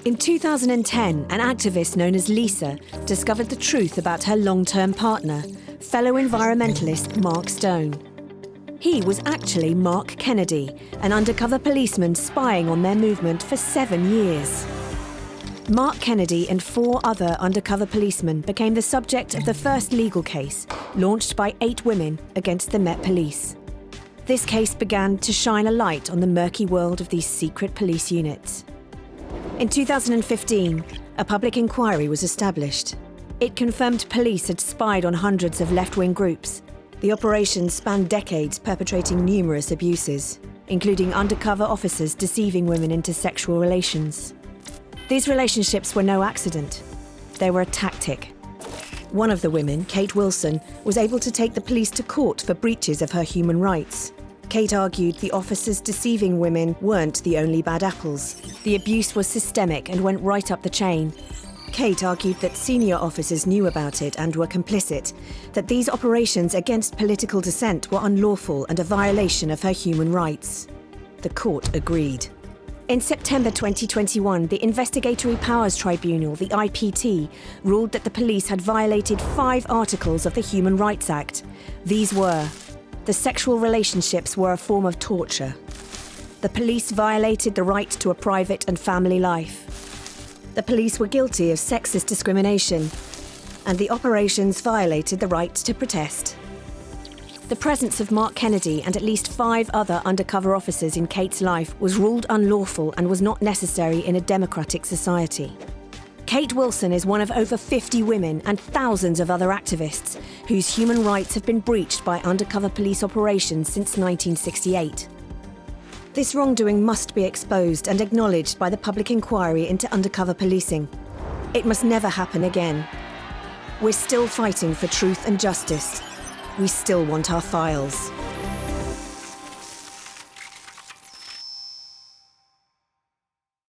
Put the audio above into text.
In 2010, an activist known as Lisa discovered the truth about her long-term partner, fellow environmentalist Mark Stone. He was actually Mark Kennedy, an undercover policeman spying on their movement for 7 years. Mark Kennedy and 4 other undercover policemen became the subject of the first legal case, launched by 8 women against the Met Police. This case began to shine a light on the murky world of these secret police units. In 2015, a public inquiry was established. It confirmed police had spied on hundreds of left-wing groups. The operation spanned decades, perpetrating numerous abuses, including undercover officers deceiving women into sexual relations. These relationships were no accident. They were a tactic. One of the women, Kate Wilson, was able to take the police to court for breaches of her human rights. Kate argued the officers deceiving women weren't the only bad apples. The abuse was systemic and went right up the chain. Kate argued that senior officers knew about it and were complicit, that these operations against political dissent were unlawful and a violation of her human rights. The court agreed. In September 2021, the Investigatory Powers Tribunal, the IPT, ruled that the police had violated 5 articles of the Human Rights Act. These were: the sexual relationships were a form of torture. The police violated the right to a private and family life. The police were guilty of sexist discrimination, and the operations violated the right to protest. The presence of Mark Kennedy and at least 5 other undercover officers in Kate's life was ruled unlawful and was not necessary in a democratic society. Kate Wilson is one of over 50 women and thousands of other activists whose human rights have been breached by undercover police operations since 1968. This wrongdoing must be exposed and acknowledged by the public inquiry into undercover policing. It must never happen again. We're still fighting for truth and justice. We still want our files.